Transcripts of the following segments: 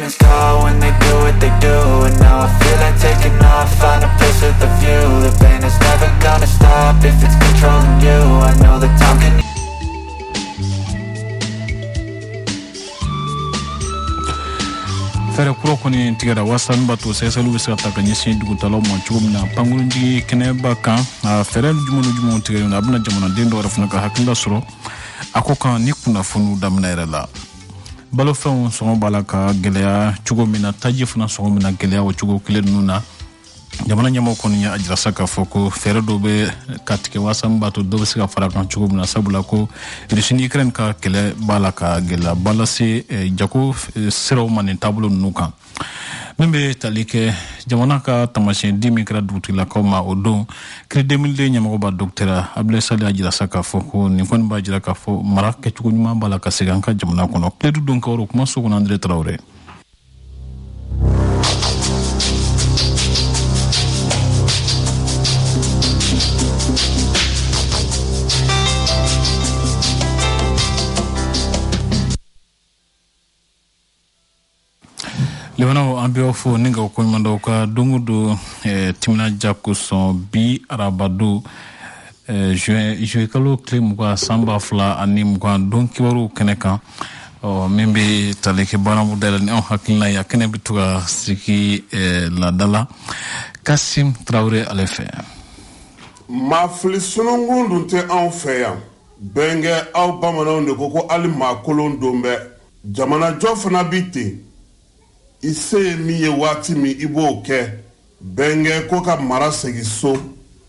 gonna stop when they do what they do. And now I feel like taking off, find a place with a view. The pain is never gonna stop if it's controlling you. I know that time can... Fere kuro koni tigara wasan batu seselu bisa taka nyesi dugu talo mo chumna pangulunji kene baka fere jumu tigara na abna jamana dendo rafuna ka hakilla suro akoka ni kuna funu damna erala balo fon so balaka gelea chugo mina taji funa so mina gelea o chugo kile nuna jamana nyamo koni ya ajira saka foko fere dobe katike wasan batu dobe sika faraka chugo mina sabula ko risini kren ka kele balaka gela balasi jako sero manin tablo nuka membe talike jamana ka tamashin dimi kra dutila koma odo kre 2002 nyamo ba docteur Abdel Salih ajira saka foko ni kon ba ajira ka fo marake chugo nyuma balaka siganka jamana kono kledu donc oro kuma so kon André Traoré Lewana ambio fo ninga ko mando ka dungudu timna jakku son bi arabadu je kalo klem ko samba fla anim ko donki waru keneka o membe taleke bana model ni on hakina ya kene bituga siki la dala Kassim Traoré alefe ma flisunungu ndunte an feya benge aw bamana ne ko ali ma kolon dombe jamana jofana biti ise mi ye wati mi ibo ke benge ko ka mara segiso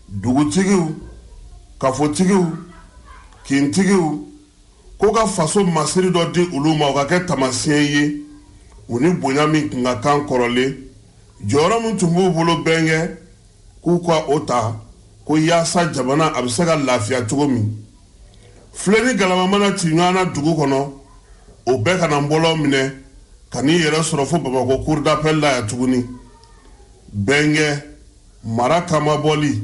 dugutigiu kafotigiu kintigiu ko ka faso masiri do di uluma o ka ke tamasien ye uni bonya mi nga kan korole joro mun tumbu bolo benge ku kwa ota ko yasa jamana abisega lafia tugomi fleni galama mana tinyana dugu kono o be kana mbolo mine kani yere soro fo Bamako cour d'appel la ya tuguni benge mara kama boli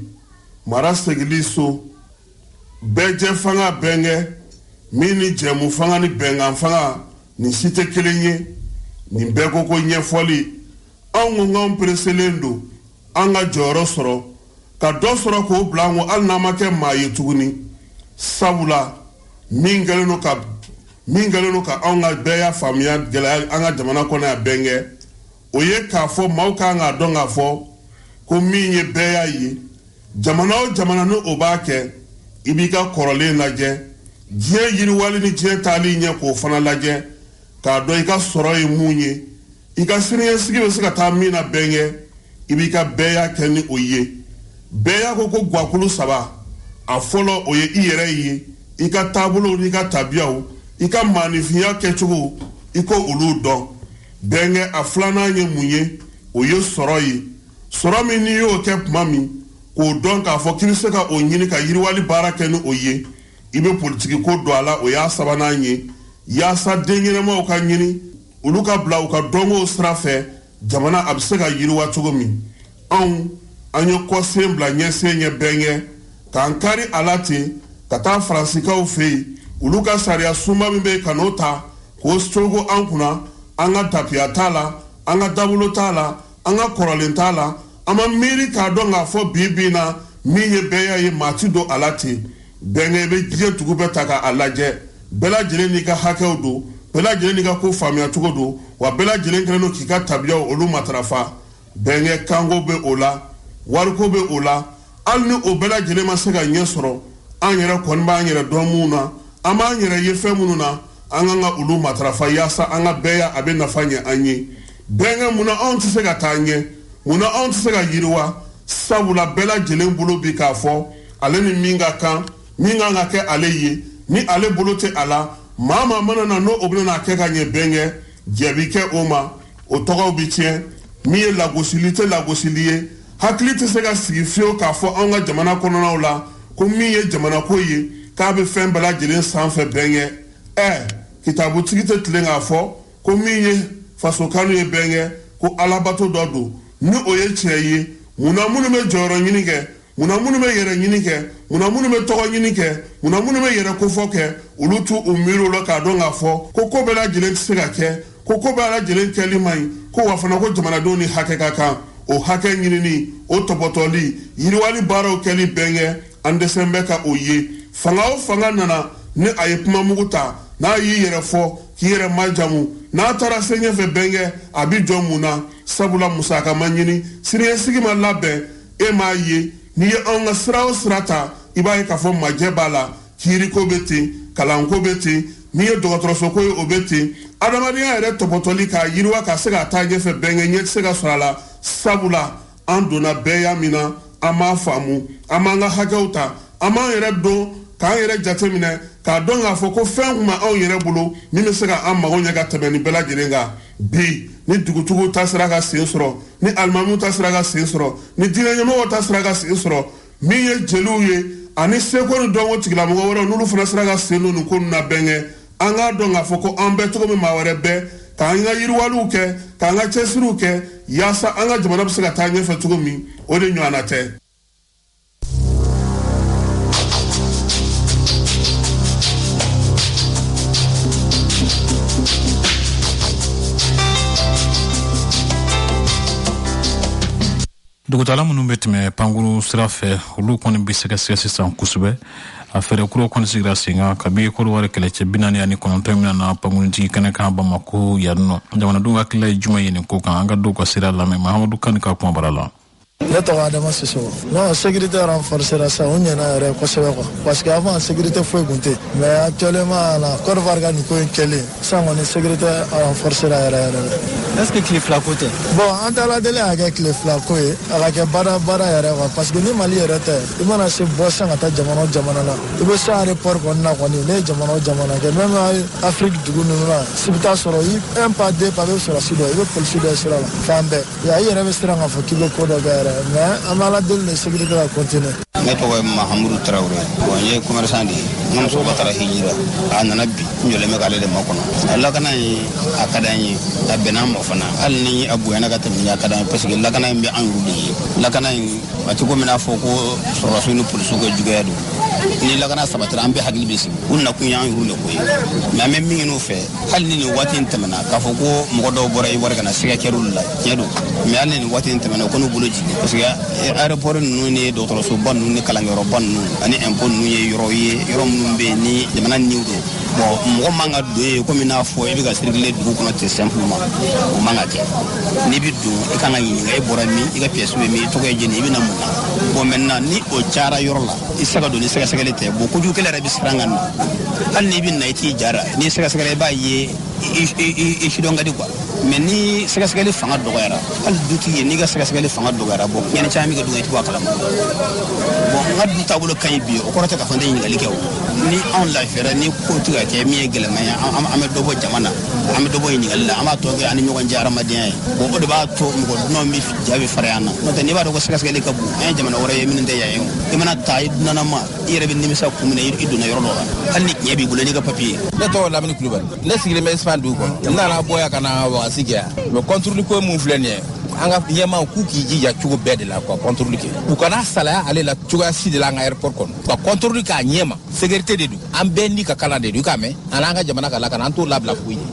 mara segiliso beje fanga benge mini jemu fanga ni benga fanga ni site kelenye ni beko ko nyefoli angu ngam preselendo anga joro soro ka do soro ko blango alnama ke maye tuguni sabula mingaleno ka anga beya famia gela anga jamana kona ya benge oye ka fo mauka anga donga fo ko minye beya yi jamana no obake ibika korole laje je yiri wali ni je tali nya ko fana laje ka do ika soro yi munye ika siniye sigi sika ta mina benge ibika beya keni oye beya ko gwakulu saba afolo oye iyere yi ika tabulo ni ka tabiao ika manifia kechugo iko uludo benge aflana nye munye oye soroyi soromi ni yo kep mami ko don ka fo kirise ka onyini ka yiriwali bara kenu oye ibe politiki ko do ala oya sabana nye ya sa dengene mo ka nyini uluka bla uka dongo strafe jamana absega yiriwa tugomi anyo ko sembla nyese nye benge kankari alati kata fransika ofei uluka saria suma mbe kanota ko strogo ankuna anga tapia tala anga dabulo tala anga koralentala ama miri ka donga fo bibina miye beya ye matido alati benge be je tugu taka alaje bela jele ni ka hakeudo bela jele ni ka ko famia tugodo wa bela jele nkreno kika tabia olu matrafa benge kango be ola warko be ola alni o bela jele masega nyesoro anyere konba anyere domuna ama anyere yefe mununa anganga ulu matrafa yasa anga beya abe nafanya anye benga muna onti sega tanye muna onti sega yiriwa sabula bela jele bulu bikafo ale ni minga kan minga ngake aleye ni ale bulu te ala mama mana na no obna na keka nye benge jebike oma otoga obitien miye lagosiliye haklite sega sigifio kafo anga jamana konona ola ko miye jamana koye ka be fen bala jelen sanfe benge kitabu tigite tlenga fo ko miye faso kanu ye benge ko alabato dodo ni oye cheye muna munu me joro nyinike muna munu me yere nyinike muna munu me togo nyinike muna munu me yere ko foke ulutu umiru lo ka donga fo ko bela jelen sega ke ko ko bɛ ala lajɛlen kɛli man ɲi ko wa fana ko jamanadenw ni hakɛ ka kan o hakɛ ɲinini o tɔpɔtɔli yiriwali baaraw kɛli bɛnkɛ an dɛsɛn bɛ ka o ye fanga o fanga nana ni a ye kuma mugu ta n'a y'i yɛrɛ fɔ k'i yɛrɛ majamu n'a taara se ɲɛfɛ bɛnkɛ a bi jɔ mun na sabula musaka ma ɲini siniɲɛsigi ma labɛn e m'a ye n'i ye anw ka sira o sira ta i b'a ye k'a fɔ majɛ b'a la kiiriko bɛ ten kalanko bɛ ten n'i ye dɔgɔtɔrɔsoko ye o bɛ ten adamadenya yɛrɛ tɔpɔtɔli k'a yiriwa ka se ka taa ɲɛfɛ bɛnkɛ ɲɛ tɛ se ka sɔrɔ a la sabula an donna bɛɛya min na an m'a faamu an b'an ka hakɛw ta an b'an yɛrɛ dɔn k'an yɛrɛ jateminɛ k'a dɔn k'a fɔ ko fɛn kun b'anw yɛrɛ bolo min bɛ se ka an mago ɲɛ ka tɛmɛ nin bɛɛ lajɛlen kan bi ni dugutigiw ta sera ka sen sɔrɔ ni alimamiw ta sera ka sen sɔrɔ ni diinɛ ɲɛmɔgɔw ta sera ka sen sɔrɔ min ye jeliw ye ani seko ni dɔnko tigilamɔgɔ wɛrɛw n'olu fana sera ka sen don nin ko ninnu na bɛnkɛ an k'a dɔn k'a fɔ ko an bɛ cogo min maa wɛrɛ bɛɛ k'an ka yiriwaliw kɛ k'an ka cɛsiriw kɛ yaasa an ka jamana bɛ se ka taa ɲɛfɛ cogo min o de ɲɔgɔnna tɛ. dugutala minnu bɛ tɛmɛ pankuru sira fɛ olu kɔni bɛ sɛgɛsɛgɛ sisan kosɛbɛ a fɛɛrɛ kuraw kɔni sigira sen kan kabi Kɔdiwari kɛlɛcɛ 49 min na pankurutigi kɛnɛ kan Bamako yan nɔ jamanadenw ka hakilila ye jumɛn ye nin ko kan an ka dɔw ka sira lamɛn Mahamadu Kani ka kuma bara la. Ne tɔgɔ Adama Sisoko. Non, sécurité renforcera ça, on y en a yɛrɛ kosɛbɛ quoi. Parce que avant sécurité foyi kun tɛ. Mais actuellement la Kɔdiwari ka nin ko in kɛlen, sisan kɔni sécurité renforcera yɛrɛ yɛrɛ. Est-ce que tile fila ko tɛ? Bon, an taala deli a kɛ tile fila ko ye, a ka kɛ baara yɛrɛ quoi. Parce que ni Mali yɛrɛ tɛ, i mana se bɔ sisan ka taa jamana o jamana la, i bɛ se aéroport kɔnɔna kɔni, ne ye jamana o jamana kɛ, même Afrique dugu ninnu la, si bɛ taa sɔrɔ un pas deux pas bɛ sɔrɔ si dɔ, i bɛ polisi dɔ sira la, fan bɛɛ. I yɛrɛ bɛ siran k'a fɔ k'i bɛ ko dɔ kɛ yɛrɛ. Mais an bɛ ala deli de sécurité ka continuer. Ne tɔgɔ ye Mahamuru Tarawele. Bon, n ye commerçant de ye. N ka muso taara hijira. A nana bi n jɔlen bɛ k'ale de makɔnɔ. Lakana in a ka d'an ye, a bɛnn'an ma fana. Hali ni a bonyana ka tɛmɛ a ka d'an ye parce que lakana in bɛ an yɛrɛ de ye. Lakana in a tɛ komi n'a fɔ ko sɔrɔdasiw ni polisiw ka juguya don. Ni lakana sabatira an bɛ hakili bɛ sigi. U nakun y'an yɛrɛ de ko ye. Mais an bɛ min ɲini u fɛ hali ni nin waati in tɛmɛna k'a fɔ ko mɔgɔ dɔw bɔra Ivoire ka na siga kɛra olu la tiɲɛ don. Mais hali ni nin waati in tɛmɛna u k'u bolo jigin parce que aéroport ninnu ni dɔgɔtɔrɔsoba ninnu ni kalankɛyɔrɔba ninnu ani impôt ninnu ye yɔrɔ ye yɔrɔ minnu bɛ yen ni jamana niw don. Bon, mɔgɔ man ka don yen komi n'a fɔ i bɛ ka circuler dugu kɔnɔ ten simplement o man ka kɛ. N'i bɛ don i kan ka ɲininka i bɔra min i ka pièce bɛ min i tɔgɔ ye jɛni i bɛ na mun na. Bon maintenant ni o cayara yɔrɔ la i tɛ se ka don ni sɛgɛsɛgɛli tɛ bon kojugu kɛlɛ yɛrɛ bɛ siran ka na hali n'i bɛ na i t'i jara n'i sɛgɛsɛgɛli i b'a ye i sidɔn ka di quoi. Mais ni sɛgɛsɛgɛli fanga dɔgɔyara hali dutigi ye n'i ka sɛgɛsɛgɛli fanga dɔgɔyara bon ɲɛni caman bɛ kɛ dugutigi b'a kalama. Bon n ka du taabolo ka ɲi bi o kɔrɔ tɛ k'a fɔ n tɛ ɲininkali kɛ o ni anw lafiyara ni ko tɛ ka kɛ min ye gɛlɛman ye an bɛ dɔ bɔ jama na an bɛ dɔ bɔ ɲininkali la an b'a tɔ kɛ ani ɲɔgɔn cɛ hadamadenya ye bon o de b'a to mɔgɔ dunanw bɛ jaabi fara yan na n'o tɛ n'i b'a dɔn ko sɛgɛsɛgɛli ka bon an ye jamana wɛrɛ ye minnu tɛ yan ye o i mana taa i dunanama i yɛrɛ bɛ nimisa kun minɛ i donna yɔrɔ dɔ la hali ni tiɲɛ b'i bolo n'i ka papiye. Ne tɔgɔ Lamini Kulubali ne sigilen bɛ Espagne dugu kɔnɔ n nana bɔ yan ka na wagasi kɛ yan mais contrôle ko mun filɛ nin ye an ka ɲɛmaw k'u k'i jija cogo bɛɛ de la quoi contrôle kɛ u kana salaya ale la cogoya si de la an ka aéroport kɔnɔ ka contrôle k'a ɲɛma sécurité de don an bɛɛ ni ka kalan de don i k'a mɛn ani an ka jamana ka lakana an t'o labila foyi ye.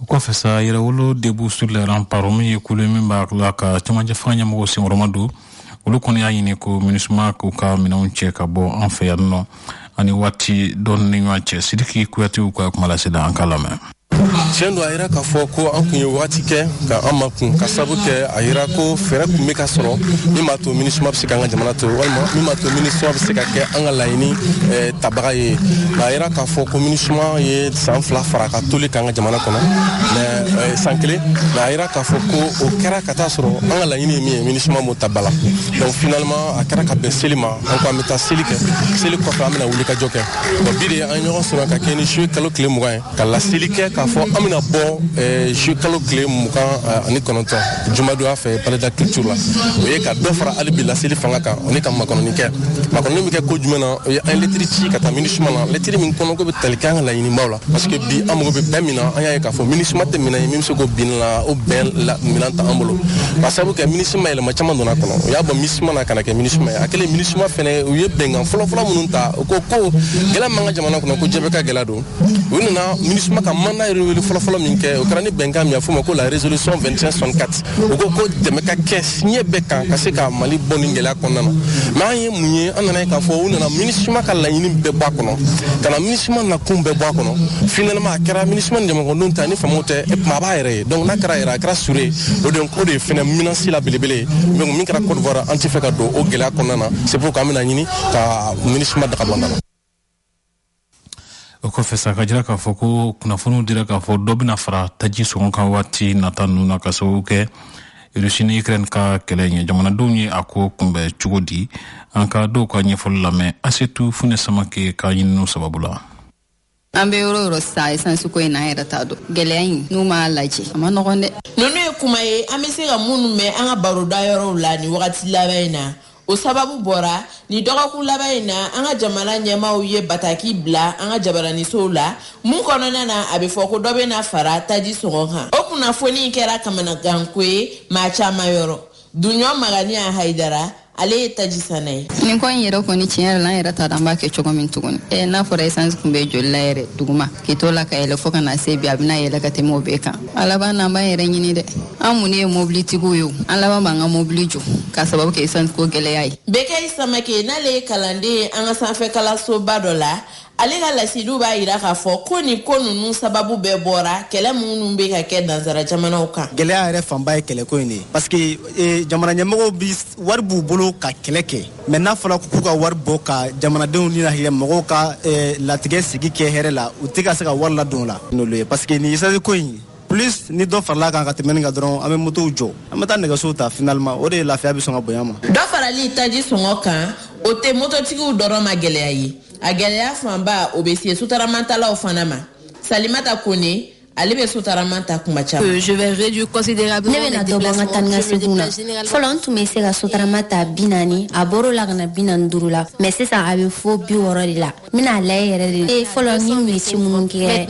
O kɔfɛ sa yɛrɛwolo début sur les remparts min ye kulu min b'a la ka cɛmancɛ fanga ɲɛmɔgɔw senkɔrɔma don olu kɔni y'a ɲini ko MINUSMA k'u ka minɛnw cɛ ka bɔ an fɛ yan nɔ ani waati dɔɔni ni ɲɔgɔn cɛ Sidiki Kuyate ka kuma laseda an ka lamɛn. Tiɲɛ don a yira k'a fɔ ko an kun ye waati kɛ ka an makun ka sabu kɛ a yira ko fɛɛrɛ kun bɛ ka sɔrɔ min b'a to MINUSMA bɛ se k'an ka jamana to walima min b'a to MINUSMA bɛ se ka kɛ an ka laɲini tabaga ye a yira k'a fɔ ko MINUSMA ye san 2 fara ka toli k'an ka jamana kɔnɔ mais san 1 mais a yira k'a fɔ ko o kɛra ka taa sɔrɔ an ka laɲini ye min ye MINUSMA m'o ta ba la donc finalement a kɛra ka bɛn seli ma an ko an bɛ taa seli kɛ seli kɔfɛ an bɛna wuli ka jɔ kɛ bon bi de an ɲɔgɔn sɔrɔ ka kɛ ni juillet kalo tile 20 ye ka laseli kɛ k'a fɔ an bɛna bɔ juillet kalo tile 29 jumadoya fɛ palais de la culture la o ye ka dɔ fara hali bi laseli fanga kan o ni ka makɔnɔni kɛ makɔnɔni bɛ kɛ ko jumɛn na o ye an lettre ci ka taa MINUSMA la lettre min kɔnɔ ko bɛ tali kɛ an ka laɲinibaw la parce que bi an mago bɛ bɛn min na an y'a ye k'a fɔ MINUSMA tɛ minɛn ye min bɛ se k'o bin la o bɛn la minɛn ta an bolo ka sababu kɛ MINUSMA yɛlɛma caman donna a kɔnɔ o y'a bɔ MINUSMA na ka na kɛ MINUSMA ye a kɛlen MINUSMA fɛnɛ u ye bɛnkan fɔlɔfɔlɔ minnu ta o ko gɛlɛya min b'an ka jamana kɔnɔ ko jɛbɛ ka gɛlɛya don u nana MINUSMA ka mandat renouvelé fɔlɔfɔlɔ min kɛ o kɛra ni bɛnkan min a fɔ ma ko la résolution 2164 o ko dɛmɛ ka kɛ siɲɛ bɛɛ kan ka se ka Mali bɔ nin gɛlɛya kɔnɔna na mais an ye mun ye an nana ye k'a fɔ u nana MINUSMA ka laɲini bɛɛ bɔ a kɔnɔ ka na MINUSMA nakun bɛɛ bɔ a kɔnɔ finalement a kɛra MINUSMA ni jamanadenw ta ni faamuw tɛ a b'a yɛrɛ ye donc n'a kɛra yɛrɛ a kɛra sure o de ye fɛnɛ menace la belebele ye donc min kɛra Côte d'Ivoire an tɛ fɛ ka don o gɛlɛya kɔnɔna na c'est pour qu'an bɛna ɲini ka MINUSMA daga bɔ an da la. O kɔfɛ sa ka jira k'a fɔ ko kunnafoniw dira k'a fɔ dɔ bɛna fara taji sɔngɔ kan waati nata ninnu na ka sababu kɛ Russie ni Ukraine ka kɛlɛ ye jamanadenw ye a ko kunbɛn cogo di an ka dɔw ka ɲɛfɔli lamɛn Asetu Fune Samake ka ɲininiw sababu la. An bɛ yɔrɔ yɔrɔ sa essence ko in na yɛrɛ t'a dɔn gɛlɛya in n'u m'a lajɛ a ma nɔgɔn dɛ. Ninnu ye kuma ye an bɛ se ka minnu mɛn an ka baroda yɔrɔw la ni wagati laban in na o sababu bɔra ni dɔgɔkun laban in na an ka jamana ɲɛmaaw ye bataki bila an ka jabaranisow la mun kɔnɔna na a bɛ fɔ ko dɔ bɛna fara taji sɔngɔ kan o kunnafoni kɛra kamanagan ko ye maa caman yɔrɔ Dunɲɔ Magani Hayidara ale ye taji sanna ye. Nin ko in yɛrɛ kɔni tiɲɛ yɛrɛ la an yɛrɛ t'a dɔn an b'a kɛ cogo min tuguni n'a fɔra essence kun bɛ joli la yɛrɛ duguma k'i to la ka yɛlɛ fo ka na se bi a bɛna yɛlɛ ka tɛmɛ o bɛɛ kan a laban na an b'an yɛrɛ ɲini dɛ an mun ye mobilitigiw ye an laban b'an ka mobili jɔ ka sababu kɛ essence ko gɛlɛya ye. Bɛkɛyi Samake n'ale ye kalanden ye an ka sanfɛ kalansoba dɔ la ale ka lasidiw b'a yira k'a fɔ ko ni ko ninnu sababu bɛɛ bɔra kɛlɛ minnu bɛ ka kɛ nansara jamanaw kan. Gɛlɛya yɛrɛ fanba ye kɛlɛko in de ye parce que jamana ɲɛmɔgɔw bi wari b'u bolo ka kɛlɛ kɛ mais n'a fɔra k'u ka wari bɔ ka jamanadenw ni lahiya mɔgɔw ka latigɛ sigi kɛ hɛrɛ la u tɛ ka se ka wari ladon o la n'olu ye parce que ni essence ko in plus ni dɔ farala kan ka tɛmɛ nin kan dɔrɔn an bɛ motow jɔ an bɛ taa nɛgɛsow ta finalement o de lafiya bɛ sɔn ka bonya ma. Dɔ farali taji sɔngɔ kan o tɛ mototigiw dɔrɔn ma gɛlɛya ye a gɛlɛya fanba o bɛ se sotaramantalaw fana ma Salimata Kone ale bɛ sotaramanta kuma caman. Je vais réduire considérablement les déplacements. Fɔlɔ n tun bɛ se ka sotarama ta 40 a bɔr'o la ka na 45 la mais sisan a bɛ fɔ 60 de la n bɛna lajɛ yɛrɛ de fɔlɔ ni métier minnu kɛ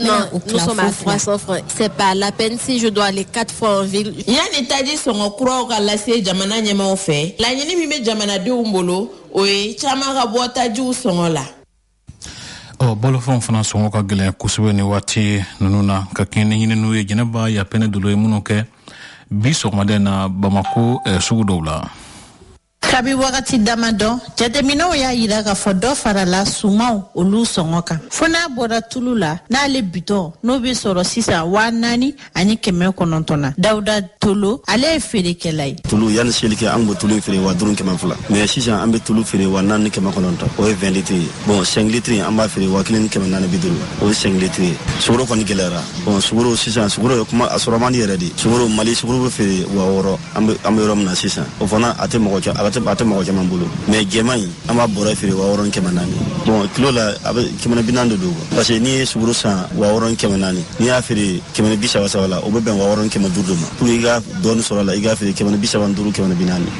nous sommes à 300 francs. C'est pas la peine si je dois aller 4 fois en ville. Yani taji sɔngɔ kuraw ka lase jamana ɲɛmaaw fɛ laɲini min bɛ jamanadenw bolo o ye caman ka bɔ tajiw sɔngɔ la. Bolofɛnw fana sɔngɔ ka gɛlɛn kosɛbɛ ni waati ninnu na ka kɛɲɛ ni ɲininiw ye Jɛnɛba Yapɛnɛ Dolo ye minnu kɛ bi sɔgɔmada na Bamako sugu dɔw la. Kabi wagati damadɔ jateminɛw y'a yira k'a fɔ dɔ farala sumaw olu sɔngɔ kan fo n'a bɔra tulu la n'ale bitɔn n'o bɛ sɔrɔ sisan 4,900 na. Dawuda Tolo ale ye feerekɛla ye. Tulu yanni seli kɛ an kun bɛ tulu feere 5,200 mais sisan an bɛ tulu feere 4,900 o ye 20 litres ye bon 5 litres an b'a feere 1,450 o ye 5 litres ye. Sukaro kɔni gɛlɛyara bon sukaro sisan sukaro ye kuma a sɔrɔ man di yɛrɛ de sukaro Mali sukaro bɛ feere 600 an bɛ yɔrɔ min na sisan o fana a tɛ mɔgɔ a tɛ mɔgɔ caman bolo mais jɛman in an b'a bɔra feere 6,400 bon kilo la a bɛ 440 de don parce que n'i ye sukaro san 6,400 n'i y'a feere 130 la o bɛ bɛn 6,500 de ma pour i ka dɔɔni sɔrɔ la i ka feere 135 140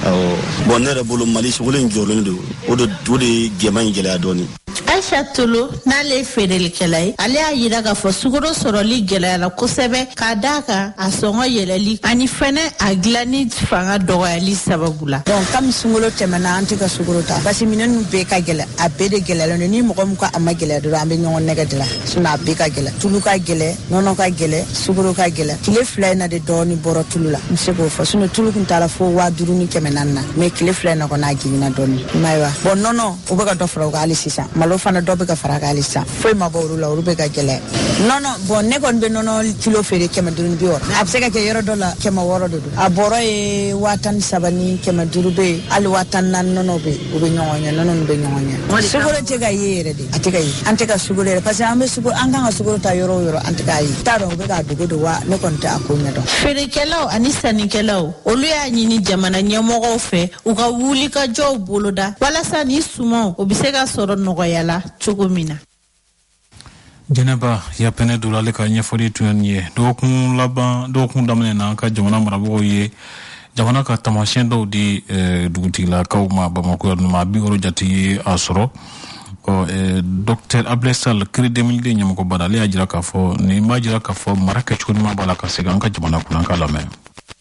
awɔ bon ne yɛrɛ bolo Mali sukaro in jɔlen don o de ye jɛman in gɛlɛya dɔɔni. Aisha Tolo n'ale feerelikɛla ye ale y'a yira k'a fɔ sukaro sɔrɔli gɛlɛyara kosɛbɛ k'a d'a kan a sɔngɔ yɛlɛli ani fɛnɛ a dilanni fanga dɔgɔyali sababu la. Donc comme sukaro tɛmɛna an tɛ ka sukaro ta parce que minɛn ninnu bɛɛ ka gɛlɛn a bɛɛ de gɛlɛyalen don ni mɔgɔ min ko a ma gɛlɛya dɔrɔn an bɛ ɲɔgɔn nɛgɛ de la sinon a bɛɛ ka gɛlɛn tulu ka gɛlɛn nɔnɔ ka gɛlɛn sukaro ka gɛlɛn tile 2 in na de dɔɔni bɔra tulu la n bɛ se k'o fɔ sinon tulu kun taara fo 5,400 na mais tile 2 in na kɔni a jiginna dɔɔni i m'a ye wa bon nɔnɔ o bɛ ka dɔ fara o kan hali sisan malo fana dɔ bɛ ka fara kan hali sisan foyi ma bɔ olu la olu bɛ ka gɛlɛya nɔnɔ bon ne kɔni bɛ nɔnɔ kilo feere 560 a bɛ se ka kɛ yɔrɔ dɔ la 600 de don a bɔrɔ ye 13 ni 500 bɛ yen hali 14 nɔnɔ bɛ yen o bɛ ɲɔgɔn ɲɛ nɔnɔ bɛ ɲɔgɔn ɲɛ sukaro tɛ ka ye yɛrɛ de a tɛ ka ye an tɛ ka sukaro yɛrɛ parce que an bɛ sukaro an kan ka sukaro ta yɔrɔ o yɔrɔ an tɛ k'a ye t'a dɔn u bɛ k'a dogo de wa ne kɔni tɛ a ko ɲɛ dɔn. Feerekɛlaw ani sannikɛlaw olu y'a ɲini jamana ɲɛmɔgɔw fɛ u ka wuli ka jɔw boloda walasa ni sumaw o bɛ se ka sɔrɔ nɔgɔya la cogo min na. Jɛnɛba Yapɛnɛ Dolo ale ka ɲɛfɔli tun ye dɔgɔkun daminɛ na an ka jamana marabagaw ye jamana ka tamasiyɛn dɔw di dugutigilakaw ma Bamako yan ma 60 jate ye a sɔrɔ Dr Ablesal Kiri 2002 ɲɛmɔgɔba ale y'a jira k'a fɔ nin b'a jira k'a fɔ mara kɛcogo ɲuman b'a la ka segin an ka jamana kɔnɔ an ka lamɛn.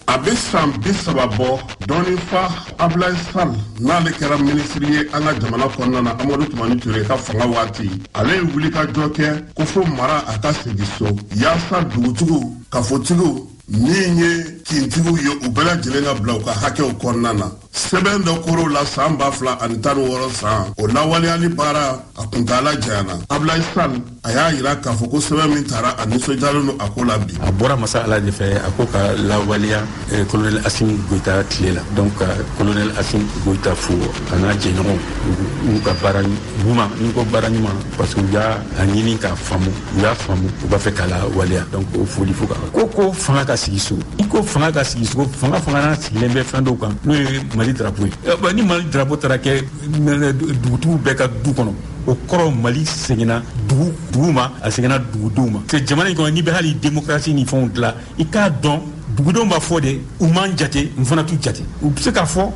a bɛ san 30 bɔ dɔɔni fa Ablaye Sall n'ale kɛra ministre ye an ka jamana kɔnɔna na Amadu Tumani Ture ka fanga waati ale ye wuli ka jɔ kɛ ko fo mara a ka segin so yaasa dugutigiw kafotigiw min ye kintigiw ye u bɛɛ lajɛlen ka bila u ka hakɛw kɔnɔna na sɛbɛn dɔ koro la san 2016 san o lawaleyali baara a kuntala janyana Ablaye Sall a y'a yira k'a fɔ ko sɛbɛn min taara a nisɔndiyalen don a ko la bi a bɔra masa ala de fɛ a ko ka lawaleya colonel Assimi Goïta tile la donc colonel Assimi Goïta fo a n'a jɛɲɔgɔn u ka baara ɲuman ni ko baara ɲuman parce que u y'a ɲini k'a faamu u y'a faamu u b'a fɛ k'a lawaleya donc o foli fo ka ko fanga ka sigi so i ko fanga ka sigi so fanga n'a sigilen bɛ fɛn dɔw kan n'o ye Mali drapeau ye ni Mali drapeau taara kɛ dugutigiw bɛɛ ka du kɔnɔ o kɔrɔ Mali seginna dugu ma a seginna dugudenw ma parce que jamana in kɔnɔ n'i bɛ hali démocratie ni fɛnw dilan i k'a dɔn dugudenw b'a fɔ de u m'an jate n fana t'u jate u bɛ se k'a fɔ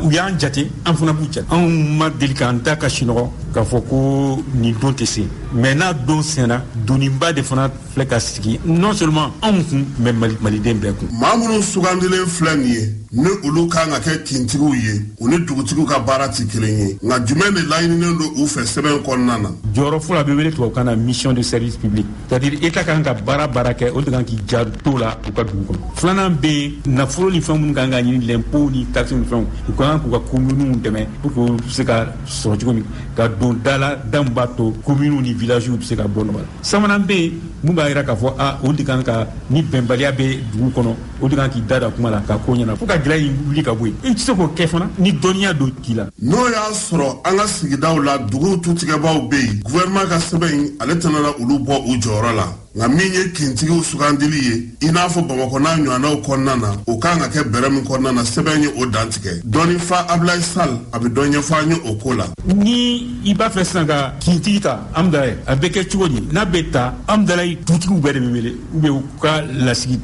u y'an jate an fana b'u jate anw ma deli k'an da ka sinɔgɔ k'a fɔ ko nin don tɛ se mais n'a don sɛnna doniba de fana filɛ ka sigi non seulement anw kun mais maliden bɛɛ kun maa minnu sugandilen filɛ nin ye ni olu kan ka kɛ kintigiw ye u ni dugutigiw ka baara tɛ kelen ye nka jumɛn de laɲininen don u fɛ sɛbɛn kɔnɔna na jɔyɔrɔ fɔlɔ a bɛ wele tubabukan na mission de service public c'est-à-dire état kan ka baara kɛ o de kan k'i janto la u ka dugu kɔnɔ filanan bɛ yen nafolo ni fɛn minnu kan ka ɲini l'impôt ni taxe ni fɛnw u kan k'u ka communes dɛmɛ pour que u bɛ se ka sɔrɔ cogo min ka don da la da min b'a to communes ni villages bɛ se ka bɔ nɔgɔya la sabanan bɛ yen mun b'a jira k'a fɔ o de kan ka ni bɛnbaliya bɛ dugu kɔnɔ o de kan k'i da kuma la ka ko ɲɛna fo ka gɛlɛya in wuli ka bɔ yen i tɛ se k'o kɛ fana ni dɔnniya don k'i la n'o y'a sɔrɔ an ka sigidaw la duguw tutigɛbaw bɛ yen gouvernement ka sɛbɛn in ale tɛna olu bɔ u jɔyɔrɔ la nka min ye kintigiw sugandili ye i n'a fɔ Bamakɔ n'a ɲɔgɔnnaw kɔnɔna na o kan ka kɛ bɛrɛ min kɔnɔna na sɛbɛn ye o dantigɛ dɔnni fa Ablaye Sall a bɛ dɔ ɲɛfɔ an ye o ko la ni i b'a fɛ sisan ka kintigi ta Amdalaye a bɛ kɛ cogo di n'a bɛ ta Amdalaye dugutigiw bɛɛ de bɛ wele ou bien u ka lasigi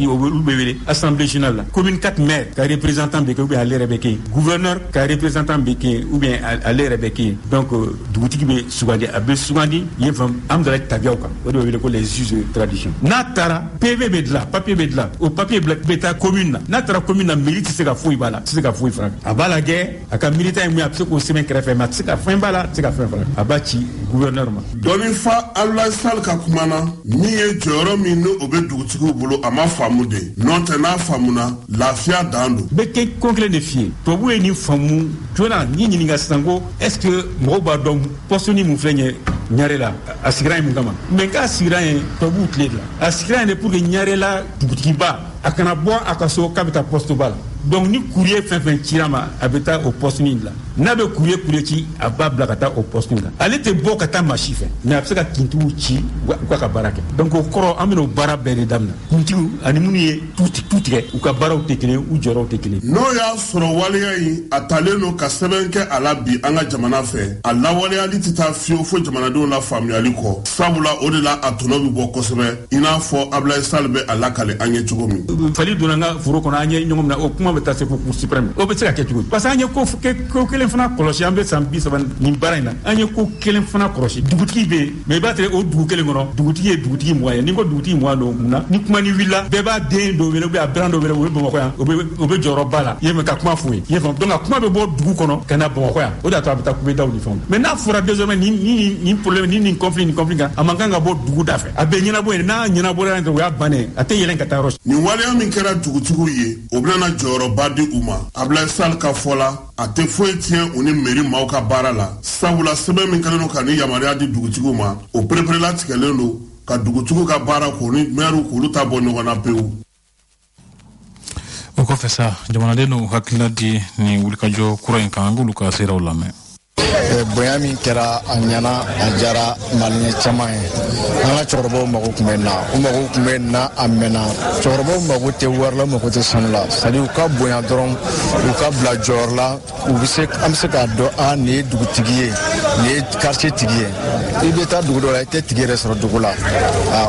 olu bɛ wele assemblée générale la commune 4 maire ka représentant bɛ kɛ ou bien ale yɛrɛ bɛ kɛ yen gouverneur ka représentant bɛ kɛ yen ou bien ale yɛrɛ bɛ kɛ yen donc dugutigi bɛ sugandi a bɛ sugandi yen fɛ Amdalaye tabiyaw kan o de bɛ wele ko les juges de tradition n'a taara PV bɛ dilan papier bɛ dilan o papier bɛ taa commune na n'a taara commune na mairie tɛ se ka foyi b'a la tɛ se ka foyi fara a b'a lajɛ a ka militant ye mun ye a bɛ se k'o sɛbɛn kɛrɛfɛ mais a tɛ se ka fɛn b'a la a tɛ se ka fɛn fara a b'a ci gouverneur ma dɔnni fa Ablaye Sall ka kuma na min ye jɔyɔrɔ min n'o bɛ dugutigiw bolo a ma faamu de n'o tɛ n'a faamuna lafiya dan don bɛ kɛ ko kelen de f'i ye tubabuw ye nin faamu joona n'i ɲininka sisan ko est ce que mɔgɔw b'a dɔn poste ni mun filɛ nin ye Ɲare la a sigira yen mun kama mais k'a sigira yen tubabuw tile de la a sigira yen de pour que Ɲare la dugutigiba a kana bɔ a ka so k'a bɛ taa poste ba la donc ni courrier fɛn fɛn cira ma a bɛ taa o poste nin la n'a bɛ courrier ci a b'a bila ka taa o poste nin la ale tɛ bɔ ka taa maa si fɛ mais a bɛ se ka kintigiw ci u ka baara kɛ donc o kɔrɔ an bɛna o baara bɛɛ de daminɛ kintigiw ani minnu ye tu tigɛ u ka baaraw tɛ kelen u jɔyɔrɔw tɛ kelen n'o y'a sɔrɔ waleya in a talen don ka sɛbɛn kɛ a la bi an ka jamana fɛ a lawaleyali tɛ taa fiyewu fo jamanadenw la faamuyali kɔ sabula o de la a tɔnɔ bɛ bɔ kosɛbɛ i n'a fɔ Ablaye Sall bɛ a lakale an ye cogo min fali donna n ka foro kɔnɔ an ye ɲɔgɔn minɛ o kuma bɛ taa se fo cour suprême o bɛ se ka kɛ cogo di parce que an ye ko kelen fana kɔlɔsi an bɛ san 30 nin baara in na an ye ko kelen fana kɔlɔsi dugutigi bɛ yen mais i b'a tere o dugu kelen kɔnɔ dugutigi ye dugutigi 20 ye ni ko dugutigi 20 don mun na ni kuma ni wulila bɛɛ b'a den dɔ wele ou bien a beran dɔ wele o bɛ Bamakɔ yan o bɛ jɔyɔrɔba la i ye mɛ ka kuma f'u ye i ye faamu donc a kuma bɛ bɔ dugu kɔnɔ ka na Bamakɔ yan o de y'a to a bɛ taa kubetaw ni fɛnw mais n'a fɔra désormais ni problème ni conflit kan a man kan ka bɔ dugu da fɛ a bɛ ɲɛnabɔ yen n'a ɲɛnabɔra yen o y'a bannen a tɛ yɛlɛn ka taa yɔrɔ nin waleya min kɛra dugutigiw ye o bɛna jɔyɔrɔba di u ma Ablaye Sall ka fɔ la a tɛ foyi tiɲɛ u ni mairie maaw ka baara la sabula sɛbɛn min kɛlen don ka ni yamaruya di dugutigiw ma o pereperela tigɛlen don ka dugutigiw ka baara k'o ni maire k'olu ta bɔ ɲɔgɔn na pewu o kɔfɛ sa jamanaden n'u hakilila di nin wulikajɔ kura in kan an k'olu ka seeraw lamɛn bonya min kɛra a ɲɛna a jara maliyɛn caman ye an ka cɛkɔrɔbaw mago tun bɛ na u mago tun bɛ na a mɛnna cɛkɔrɔbaw mago tɛ wari la u mago tɛ sanu la c'est à dire u ka bonya dɔrɔn u ka bila jɔyɔrɔ la an bɛ se k'a dɔn nin ye dugutigi ye ni ye quartier tigi ye i bɛ taa dugu dɔ la i tɛ tigi yɛrɛ sɔrɔ dugu la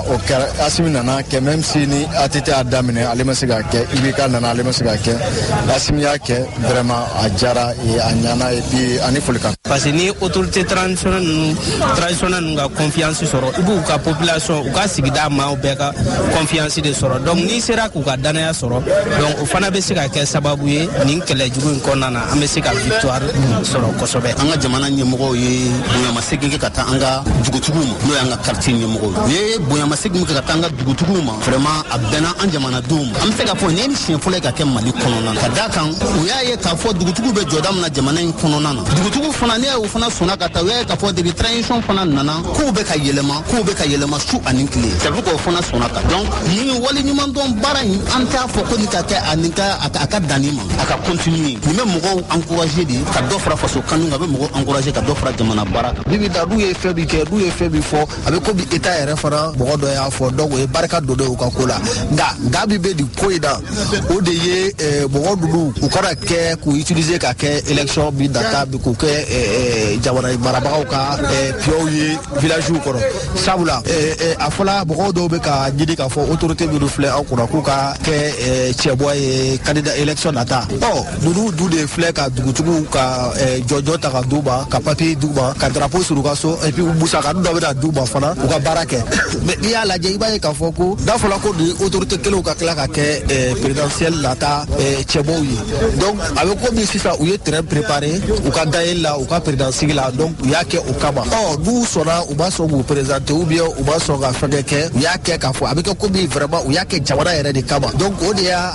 o kɛra Asimi nana kɛ même si ni ATT a daminɛ ale ma se k'a kɛ IBK nana ale ma se k'a kɛ Asimi y'a kɛ vraiment a diyara a ɲana et puis ani folikan parce que ni autorité traditionnelle ninnu ka confiance sɔrɔ i b'u ka population u ka sigida maaw bɛɛ ka confiance de sɔrɔ donc n'i sera k'u ka danaya sɔrɔ donc o fana bɛ se ka kɛ sababu ye nin kɛlɛ jugu in kɔnɔna na an bɛ se ka victoire sɔrɔ kosɛbɛ. An ka jamana ɲɛmɔgɔw ye bonyamasegin kɛ ka taa an ka dugutigiw ma n'o y'an ka quartier ɲɛmɔgɔw ye. U ye bonyamasegin kɛ ka taa an ka dugutigiw ma vraiment a bɛnna an jamanadenw ma. An bɛ se k'a fɔ nin ye ni siɲɛ fɔlɔ ye ka kɛ Mali kɔnɔna na ka d'a kan u y'a ye k'a fɔ dugutigiw bɛ jɔda min na jamana in kɔnɔna na dugutigiw fana ne y'o fana sɔnna ka taa u y'a ye k'a fɔ depuis transition fana nana kow bɛ ka yɛlɛma su ani tile c'est vrai k'o fana sɔnna ka donc nin wali ɲuman dɔn baara in an t'a fɔ ko nin ka kɛ a ka danni ma a ka continuer nin bɛ mɔgɔw encourager de ka dɔ fara faso kanu kan a bɛ mɔgɔw encourager ka dɔ fara jamana baara kan. Bibi da n'u ye fɛn min kɛ n'u ye fɛn min fɔ a bɛ komi État yɛrɛ fana mɔgɔ dɔ y'a fɔ donc o ye barika donnen u ka ko la nka min bɛ nin ko in na o de ye mɔgɔ ninnu u kana kɛ k'u utiliser ka kɛ élection min nata bi k'u kɛ jamana marabagaw ka piyɔw ye villagew kɔnɔ sabula a fɔla mɔgɔw dɔw bɛ ka ɲini k'a fɔ autorité minnu filɛ an kunna k'u ka kɛ cɛbɔ ye candidat élection nata ninnu dun de filɛ ka dugutigiw ka jɔjɔ ta ka d'u ma ka papier d'u ma ka drapeau sur u ka so et puis musakanin dɔ bɛ na d'u ma fana u ka baara kɛ mais n'i y'a lajɛ i b'a ye k'a fɔ ko n'a fɔla ko nin autorité kelenw ka tila ka kɛ présidentielle nata cɛbɔw ye donc a bɛ komi sisan u ye terrain préparé u ka gagner la u ka présidentsigi la donc u y'a kɛ o kama n'u sɔnna u ma sɔn k'u présenter ou bien u ma sɔn ka fɛnkɛ kɛ u y'a kɛ k'a fɔ a bɛ kɛ komi vraiment u y'a kɛ jamana yɛrɛ de kama donc o de y'a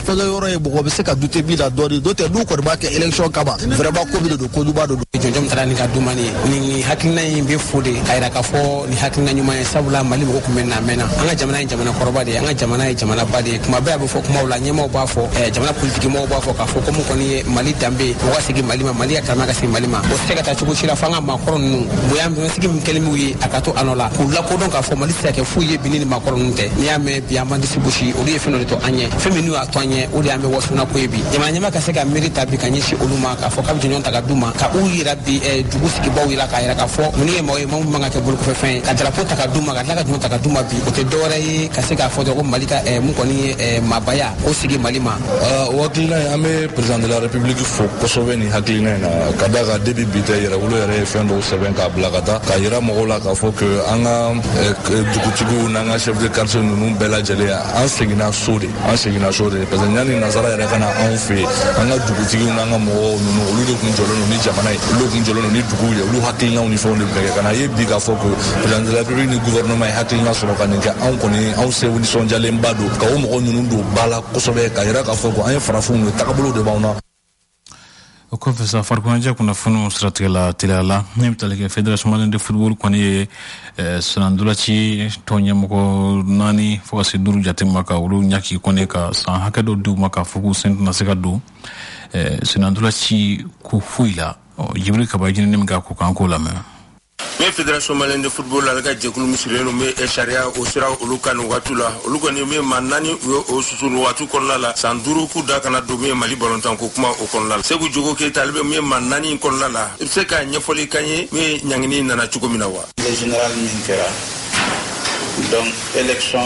fɛnkɛ yɔrɔ ye mɔgɔ bɛ se ka douter min na dɔɔni n'o tɛ n'u kɔni b'a kɛ élection kama vraiment ko min de don ko ɲuman de don. Jɔnjɔn min taara nin ka dumuni ye nin hakilina in bɛ fo de k'a yira k'a fɔ nin hakilina ɲuman ye sabula Mali mɔgɔ tun bɛ na mɛnna an ka jamana ye jamana kɔrɔba de ye an ka jamana ye jamanaba de ye tuma bɛɛ a bɛ fɔ kumaw la ɲɛmaaw b'a fɔ jamana politiki mɔgɔw b'a fɔ k'a fɔ ko mun kɔni ye Mali danbe o ka segin Mali ma Mali ka kalama ka segin Mali ma o tɛ se ka taa cogo si la fo an ka maakɔrɔ ninnu bonya sigi min kɛlen m'u ye a ka to a nɔ la k'u lakodɔn k'a fɔ Mali tɛ se ka kɛ foyi ye bi ni maakɔrɔ ninnu tɛ n'i y'a mɛn bi an b'an disi gosi olu ye fɛn dɔ de to an ɲɛ fɛn min n'u y'a to an ɲɛ o de y'an bɛ wasuna ko ye bi jamana ɲɛmaa ka se ka miiri ta bi ka ɲɛsin olu ma k'a fɔ k'a bɛ jɔnjɔn ta ka d'u ma ka u yira bi dugu sigibaw yira k'a yira k'a fɔ ninnu ye mɔgɔ ye maa min man ka kɛ bolokɔfɛfɛn ye ka drapeau ta ka d'u ma ka tila ka jɔnjɔn ta ka d'u ma bi o tɛ dɔwɛrɛ ye ka se k'a fɔ dɔrɔn ko Mali ka mun kɔni ye maabaya o sigi Mali ma. O hakilina ye an bɛ président de la république fo kosɛbɛ nin hakilina in na ka d'a kan depuis bi tɛ yɛrɛwolo yɛrɛ ye fɛn dɔw sɛbɛn k'a bila ka taa k'a yira mɔgɔw la k'a fɔ que an ka dugutigiw n'an ka chef de quartier ninnu bɛɛ lajɛlen an seginna so de parce que yanni nazara yɛrɛ ka na anw fɛ yen an ka dugutigiw n'an ka mɔgɔw ninnu olu de tun jɔlen don ni jamana ye olu tun jɔlen don ni duguw ye olu hakilinaw ni fɛnw de bɛɛ kɛ ka na ye bi k'a fɔ que président de la république ni gouvernement ye hakilina sɔrɔ ka nin kɛ anw kɔni anw se nisɔndiyalenba don ka o mɔgɔ ninnu don ba la kosɛbɛ k'a yira k'a fɔ ko an ye farafinw ye tagabolo de b'anw na. O kɔfɛ sa farikoloɲɛnajɛ kunnafoniw siratigɛ la teliya la ne bɛ tali kɛ fédération malienne de football kɔni ye senandolaci tɔn ɲɛmɔgɔ 4 fo ka se 5 jate ma ka olu ɲaki kɔni ka san hakɛ dɔ d'u ma k'a fɔ k'u sen tɛna se ka don senandolaci ko foyi la Jibril Kaba ɲinini min k'a ko k'an k'o lamɛn. Mais fédération malienne de football la ka jɛkulu misirilen don bɛ sariya o sira olu ka nin waati la olu kɔni ye maa 4 u ye o susu nin waati kɔnɔna la san 5 k'u da kana don min ye Mali balontan ko kuma o kɔnɔna la Segu Jogo Keyita ale bɛ min ye maa 4 in kɔnɔna la i bɛ se ka ɲɛfɔli kan ye min ɲangini nana cogo min na wa. Le général min kɛra donc élection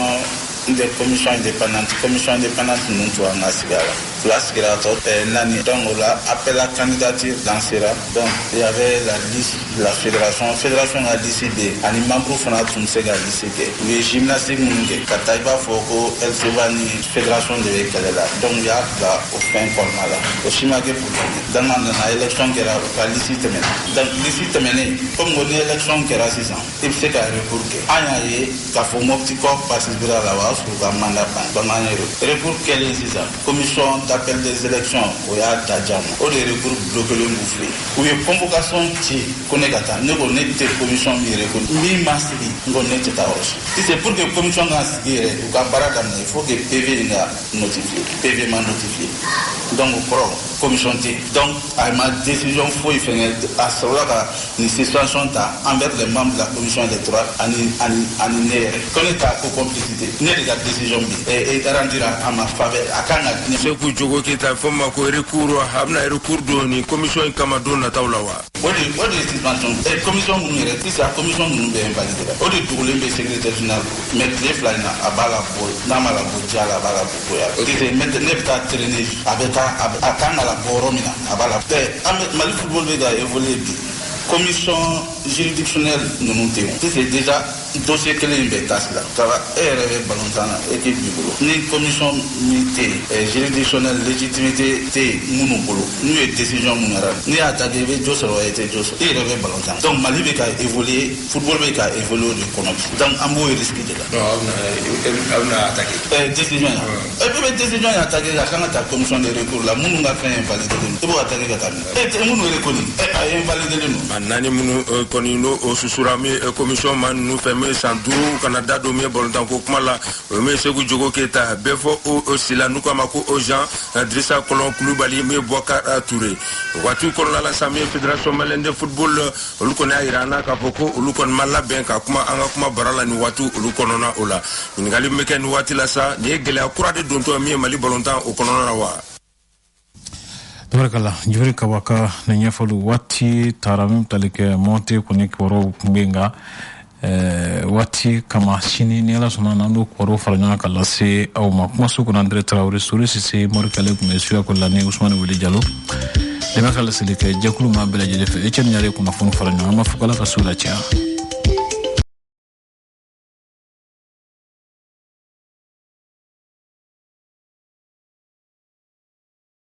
des commissions indépendantes ninnu tora an ka sigi a la fila sigira tɔ naani donc o la appel à candidature lancera donc il y avait la liste de la fédération ka liste de ani membre fana tun bɛ se ka liste kɛ u ye gymnastique minnu kɛ ka taa i b'a fɔ ko LCBA ni fédération de bɛ kɛlɛ la donc u y'a bila o fɛn kɔnɔna la o si ma kɛ problème donc a nana élection kɛra u ka liste tɛmɛna donc liste tɛmɛnen comme ko ni élection kɛra sisan i bɛ se ka recours kɛ an y'a ye k'a fɔ Mopti Corp participera la wa u ka mandat ban donc an ye recours kɛlen sisan commission d'appel des élections o y'a da diya ma o de recours bloquelen b'u fɛ yen u ye convocation ci ko ne ka taa ne ko ne tɛ commission min yɛrɛ ko min ma sigi n ko ne tɛ taa yɔrɔ si c'est pour que commission ka sigi yɛrɛ u ka baara daminɛ il faut que PV in ka notifier PV ma notifier donc o kɔrɔ commission tɛ donc a ma décision foyi fɛngɛ a sɔrɔla ka nin suspension ta envers les membres de la commission électorale ani ne yɛrɛ ko ne t'a ko complicité ne de ka décision bi rendira à ma faveur akanga Sekou Diogo Keita foma ko recours amna recours do ni commission kamado na tawlawa Odi suspension commission munere tisa commission munbe invalidé odi dugulembe secrétaire général mais les flana abala bo namala bo jala abala bo ya odi mettre nepta traîner abeta akanga la boromina abala Mali football vega évoluer commission juridictionnelle nous c'est déjà dossier que les bêtas là ça va balontana équipe du boulot ni commission militaire juridictionnelle légitimité té monopolo nous est décision monara ni attaquer Josso été Josso et rêve balontana donc Mali vega évoluer football vega évoluer l'économie donc ambo risque de là non on a attaqué décision et puis décision attaquer la quand ta commission de recours là nous nga fait invalider tu dois attaquer ta et nous reconnu invalider nous nani munu konino o susurami commission man nu feme sanduru Canada do me bolontan ko kuma la me Sekou Diogo Keita befo o sila nu kama ko o Jean Drissa Kolon Koulibaly me Boubacar Touré watu ko la sami fédération malienne de football lu ko na irana ka poko lu ko mala ben ka kuma anga kuma barala ni watu lu ko nona ola ngali meken wati la sa ni gele akura de donto mi Mali bolontan o konona wa Tubarakala, juri kawaka na nyefalu wati taramim talike monte kwenye kwaro mbenga wati kama shini nila suna nandu kwaro faranyana kalase au makumasu kuna Andre Traoré suri sisi mori kale kumesua kula ni Ousmane Wili Diallo dema kala silike jakulu mabila jilefe echen nyare kuna funu faranyana mafukala kasula chia